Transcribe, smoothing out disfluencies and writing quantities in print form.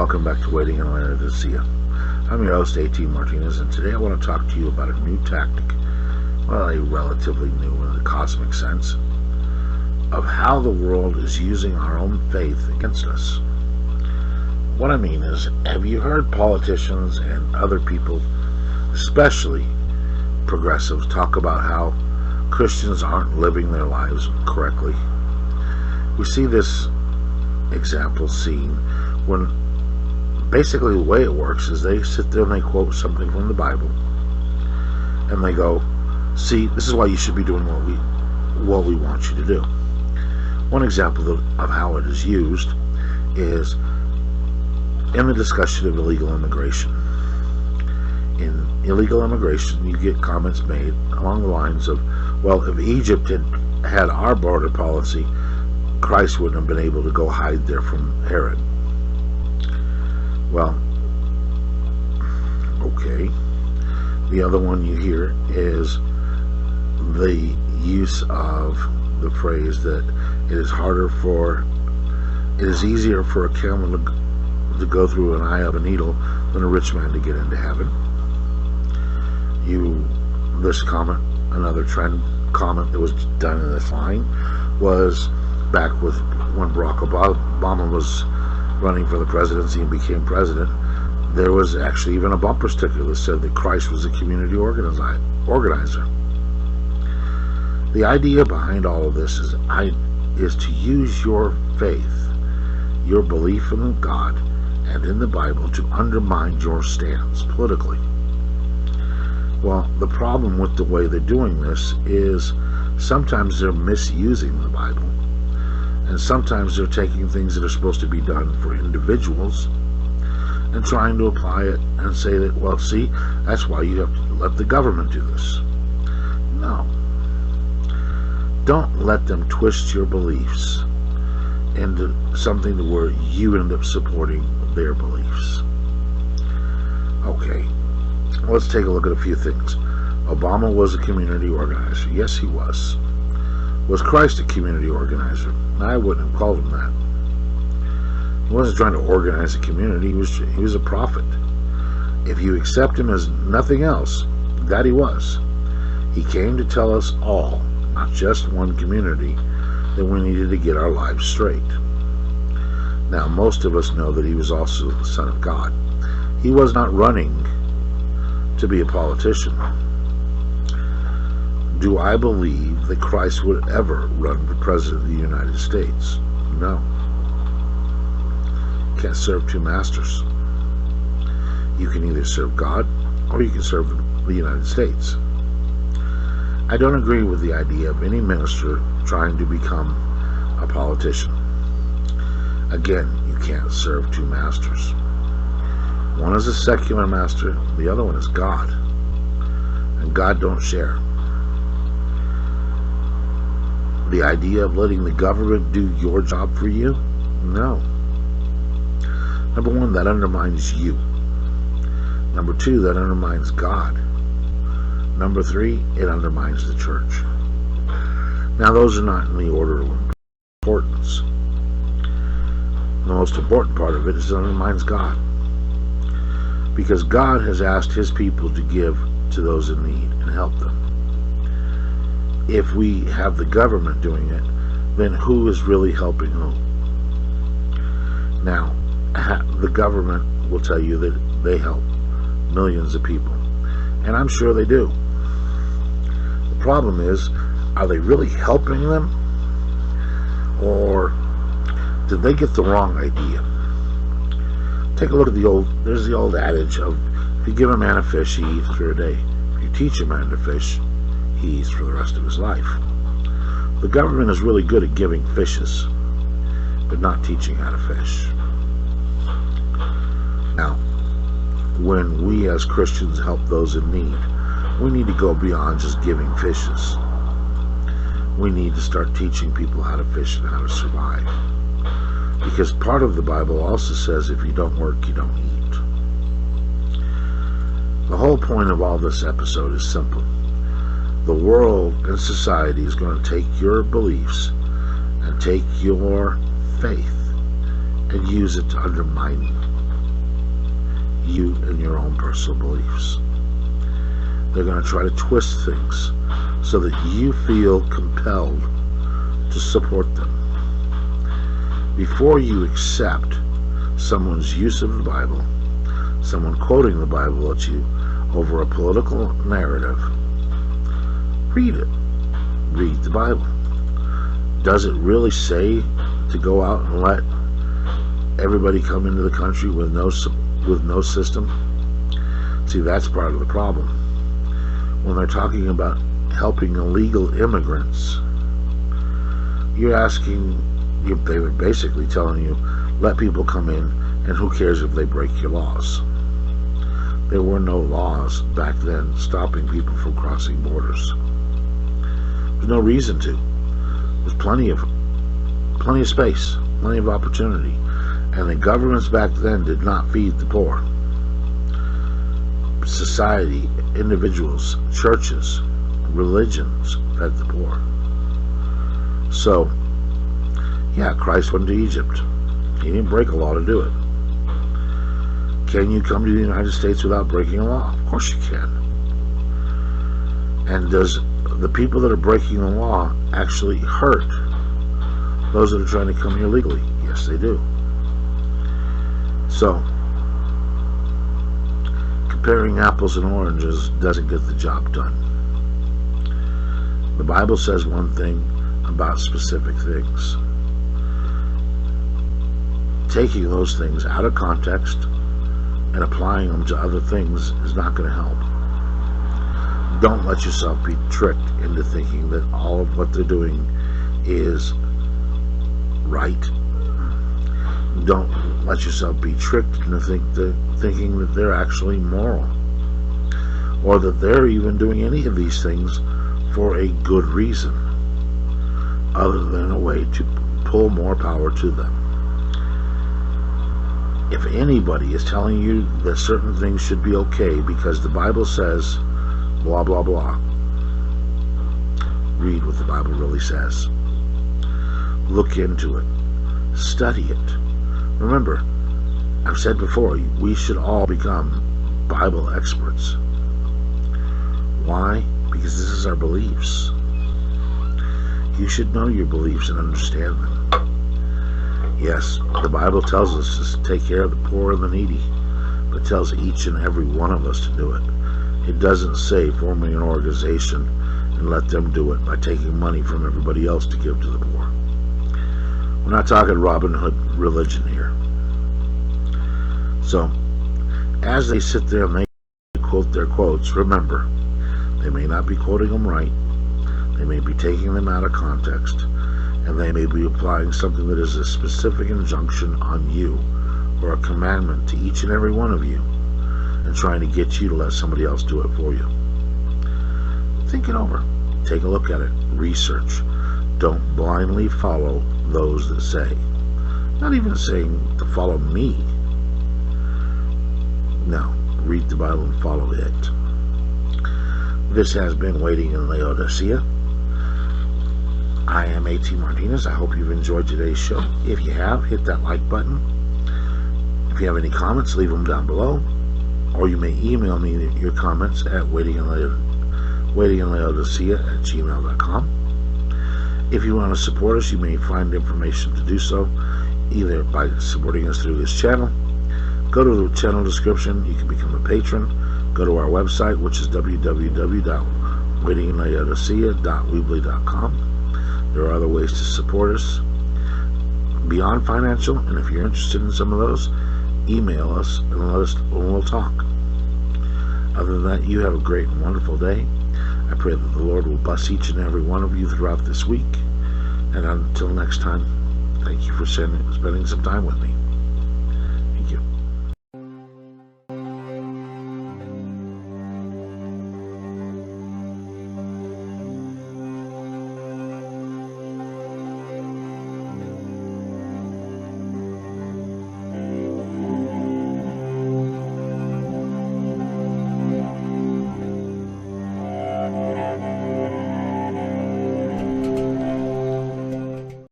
welcome back to Waiting and Learning to See You. I'm your host, A.T. Martinez, and today I want to talk to you about a new tactic, well, a relatively new in the cosmic sense, of how the world is using our own faith against us. What I mean is, have you heard politicians and other people, especially progressives, talk about how Christians aren't living their lives correctly? We see this example seen when basically the way it works is they sit there and they quote something from the Bible and they go, see, this is why you should be doing what we want you to do. One example of how it is used is in the discussion of illegal immigration. In illegal immigration, you get comments made along the lines of, well, if Egypt had our border policy, Christ wouldn't have been able to go hide there from Herod. Well, okay. The other one you hear is the use of the phrase that it is easier for a camel to go through an eye of a needle than a rich man to get into heaven. This comment, another trend comment that was done in this line, was back with when Barack Obama was running for the presidency and became president. There was actually even a bumper sticker that said that Christ was a community organizer. The idea behind all of this is to use your faith, your belief in God and in the Bible, to undermine your stance politically. Well, the problem with the way they're doing this is sometimes they're misusing the Bible, and sometimes they're taking things that are supposed to be done for individuals and trying to apply it and say that, well, see, that's why you have to let the government do this. No. Don't let them twist your beliefs into something to where you end up supporting their beliefs. Okay, let's take a look at a few things. Obama was a community organizer. Yes, he was. Was Christ a community organizer? I wouldn't have called him that. He wasn't trying to organize a community. He was a prophet. If you accept him as nothing else, that he was. He came to tell us all, not just one community, that we needed to get our lives straight. Now, most of us know that he was also the Son of God. He was not running to be a politician. Do I believe that Christ would ever run for President of the United States? No. You can't serve two masters. You can either serve God or you can serve the United States. I don't agree with the idea of any minister trying to become a politician. Again, you can't serve two masters. One is a secular master, the other one is God. And God don't share. The idea of letting the government do your job for you? No. Number one, that undermines you. Number two, that undermines God. Number three, it undermines the church. Now, those are not in the order of importance. The most important part of it is it undermines God. Because God has asked his people to give to those in need and help them. If we have the government doing it, then who is really helping whom? Now, the government will tell you that they help millions of people. And I'm sure they do. The problem is, are they really helping them? Or did they get the wrong idea? Take a look at there's the old adage of, if you give a man a fish, he eats for a day. If you teach a man to fish, he eats for the rest of his life. The government is really good at giving fishes, but not teaching how to fish. Now, when we as Christians help those in need, we need to go beyond just giving fishes. We need to start teaching people how to fish and how to survive. Because part of the Bible also says if you don't work, you don't eat. The whole point of all this episode is simple. The world and society is going to take your beliefs and take your faith and use it to undermine you. you and your own personal beliefs. They're going to try to twist things so that you feel compelled to support them. Before you accept someone's use of the Bible, someone quoting the Bible at you over a political narrative, read it. Read the Bible. Does it really say to go out and let everybody come into the country with no system? See, that's part of the problem. When they're talking about helping illegal immigrants, they were basically telling you, let people come in, and who cares if they break your laws? There were no laws back then stopping people from crossing borders. There's no reason to. There's plenty of space, plenty of opportunity, and the governments back then did not feed the poor. Society, individuals, churches, religions fed the poor. So, yeah, Christ went to Egypt. He didn't break a law to do it. Can you come to the United States without breaking a law? Of course you can. And does the people that are breaking the law actually hurt those that are trying to come here legally? Yes, they do. So, comparing apples and oranges doesn't get the job done. The Bible says one thing about specific things. Taking those things out of context and applying them to other things is not going to help. Don't let yourself be tricked into thinking that all of what they're doing is right. Don't let yourself be tricked into thinking that they're actually moral, or that they're even doing any of these things for a good reason, other than a way to pull more power to them. If anybody is telling you that certain things should be okay because the Bible says blah blah blah, read what the Bible really says. Look into it. Study it. Remember, I've said before, we should all become Bible experts. Why? Because this is our beliefs. You should know your beliefs and understand them. Yes, the Bible tells us to take care of the poor and the needy, but it tells each and every one of us to do it. It doesn't say forming an organization and let them do it by taking money from everybody else to give to the poor. We're not talking Robin Hood religion here. So, as they sit there and they quote their quotes, remember, they may not be quoting them right, they may be taking them out of context, and they may be applying something that is a specific injunction on you, or a commandment to each and every one of you, and trying to get you to let somebody else do it for you. Think it over. Take a look at it. Research. Don't blindly follow those that say. Not even saying to follow me. No. Read the Bible and follow it. This has been Waiting in Laodicea. I am A.T. Martinez. I hope you've enjoyed today's show. If you have, hit that like button. If you have any comments, leave them down below. Or you may email me your comments at waitinginlaodicea@gmail.com. If you want to support us, you may find information to do so either by supporting us through this channel. Go to the channel description. You can become a patron. Go to our website, which is www.waitinginlaodicea.weebly.com. There are other ways to support us beyond financial, and if you're interested in some of those, email us and we'll talk. Other than that, you have a great and wonderful day. I pray that the Lord will bless each and every one of you throughout this week. And until next time, thank you for spending some time with me.